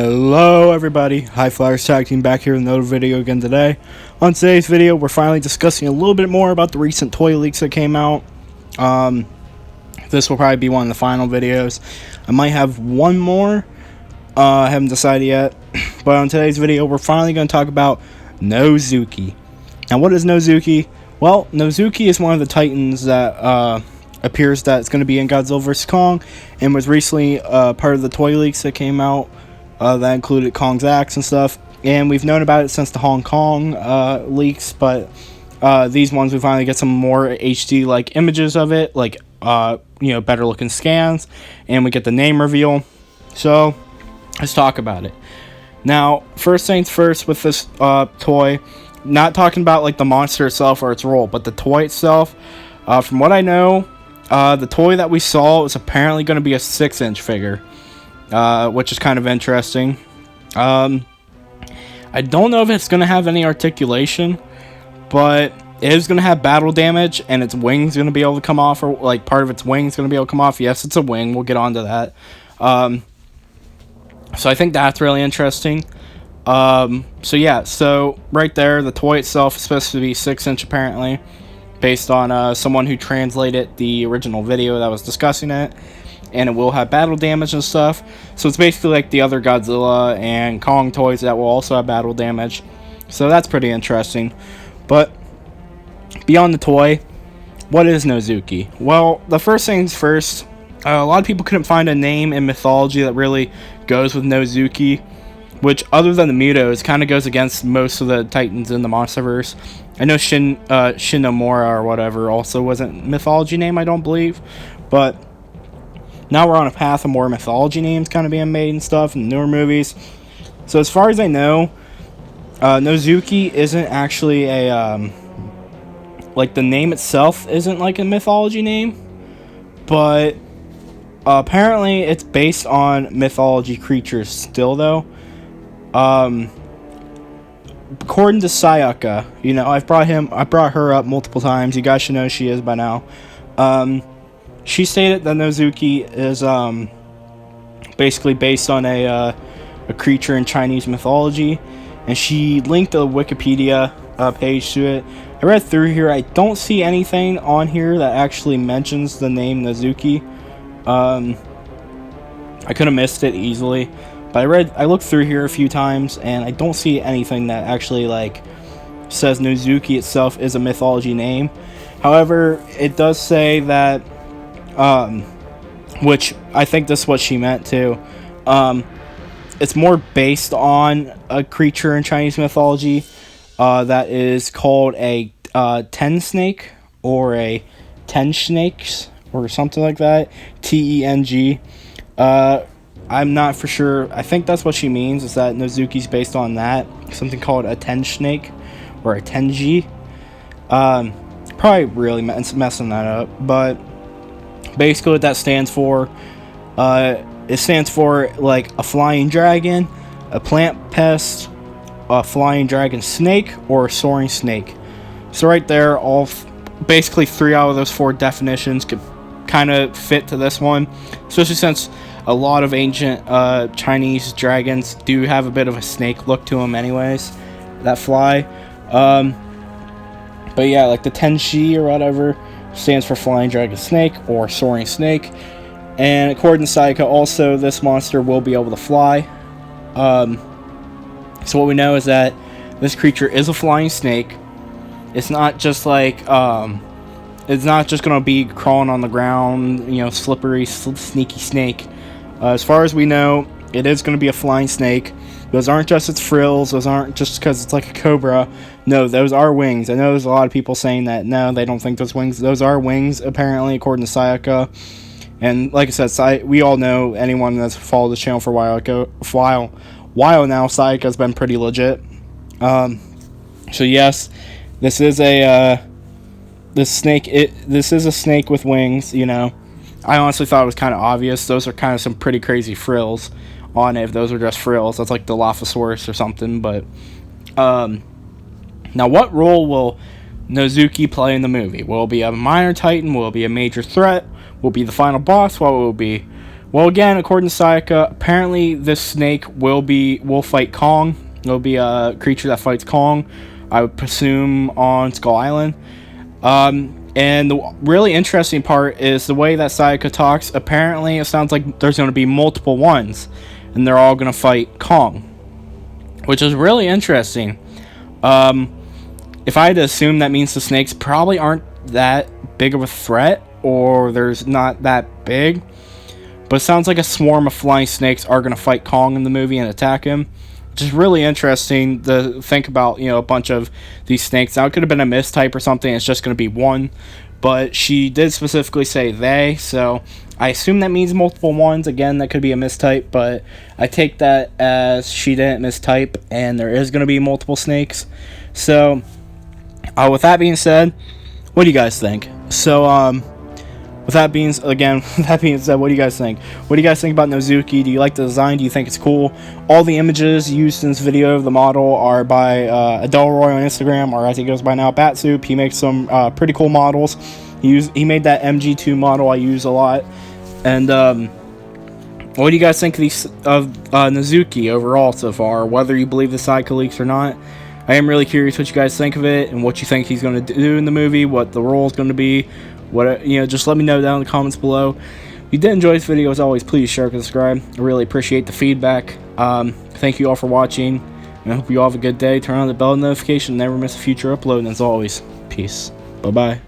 Hello everybody, High Flyers Tag Team back here with another video again today. On today's video, we're finally discussing a little bit more about the recent toy leaks that came out. This will probably be one of the final videos. I might have one more, I haven't decided yet. But on today's video, we're finally going to talk about Nozuki. Now what is Nozuki? Well, Nozuki is one of the titans that appears that it's going to be in Godzilla vs. Kong, and was recently part of the toy leaks that came out. That included Kong's axe and stuff, and we've known about it since the Hong Kong leaks, but these ones we finally get some more HD like images of it, like better looking scans, and we get the name reveal. So let's talk about it. Now, first things first with this toy, not talking about like the monster itself or its role, but the toy itself. From what I know, the toy that we saw is apparently going to be a 6-inch figure. Which is kind of interesting. I don't know if it's going to have any articulation, but it is going to have battle damage, and its wings going to be able to come off, or like part of its wings going to be able to come off. Yes, it's a wing. We'll get onto that. So I think that's really interesting. So right there, the toy itself is supposed to be 6-inch apparently, based on someone who translated the original video that was discussing it. And it will have battle damage and stuff. So it's basically like the other Godzilla and Kong toys that will also have battle damage. So that's pretty interesting. But beyond the toy, what is Nozuki? Well, the first things first, a lot of people couldn't find a name in mythology that really goes with Nozuki, which other than the Mutos kind of goes against most of the titans in the Monsterverse. I know Shin Nomura or whatever also wasn't mythology name, I don't believe, but now we're on a path of more mythology names kind of being made and stuff in newer movies. So as far as I know, Nozuki isn't actually a, like the name itself isn't like a mythology name, but apparently it's based on mythology creatures still though. According to Sayaka, I brought her up multiple times. You guys should know who she is by now. She stated that Nozuki is basically based on a creature in Chinese mythology, and she linked a Wikipedia page to it. I read through here. I don't see anything on here that actually mentions the name Nozuki. I could have missed it easily, but I looked through here a few times, and I don't see anything that actually like says Nozuki itself is a mythology name. However, it does say that. Which I think this is what she meant too. It's more based on a creature in Chinese mythology that is called a ten snake or a ten snakes or something like that. Teng. I'm not for sure. I think that's what she means, is that Nozuki's based on that, something called a ten snake or a tenji. Probably really messing that up, but basically what that stands for, it stands for like a flying dragon, a plant pest, a flying dragon snake, or a soaring snake. So right there, basically 3 out of those 4 definitions could kind of fit to this one, especially since a lot of ancient Chinese dragons do have a bit of a snake look to them anyways, that fly. But yeah, like the Tenshi or whatever stands for flying dragon snake or soaring snake. And according to Sayaka, also this monster will be able to fly. So what we know is that this creature is a flying snake. It's not just like it's not just gonna be crawling on the ground, slippery, sneaky snake. As far as we know, it is gonna be a flying snake. Those aren't just its frills. Those aren't just because it's like a cobra. No, those are wings. I know there's a lot of people saying that no, they don't think those wings. Those are wings, apparently, according to Sayaka. And like I said, we all know, anyone that's followed the channel for a while now, Sayaka's been pretty legit. So yes, this is a snake. This is a snake with wings. I honestly thought it was kind of obvious. Those are kind of some pretty crazy frills on it. If those are just frills, that's like the Dilophosaurus or something. But now what role will Nozuki play in the movie? Will it be a minor titan? Will it be a major threat? Will it be the final boss? What will it be? Well, again, according to Sayaka, apparently this snake will fight Kong. It'll be a creature that fights Kong, I would presume, on Skull Island. And the really interesting part is the way that Sayaka talks. Apparently, it sounds like there's going to be multiple ones, and they're all going to fight Kong, which is really interesting. If I had to assume, that means the snakes probably aren't that big of a threat, or there's not that big. But it sounds like a swarm of flying snakes are going to fight Kong in the movie and attack him, which is really interesting to think about, a bunch of these snakes. Now, it could have been a mistype or something. It's just going to be one. But she did specifically say they, so I assume that means multiple ones. Again, that could be a mistype, but I take that as she didn't mistype, and there is going to be multiple snakes. So, with that being said, what do you guys think? So, with that being said, what do you guys think? What do you guys think about Nozuki? Do you like the design? Do you think it's cool? All the images used in this video of the model are by Adelroy on Instagram, or as he goes by now, Batsoup. He makes some pretty cool models. He made that MG2 model I use a lot. And what do you guys think of Nozuki overall so far? Whether you believe the Sayaka leaks or not, I am really curious what you guys think of it and what you think he's going to do in the movie, what the role is going to be. Just let me know down in the comments below. If you did enjoy this video, as always, please share and subscribe. I really appreciate the feedback. Thank you all for watching, and I hope you all have a good day. Turn on the bell notification, never miss a future upload, and as always, peace. Bye-bye.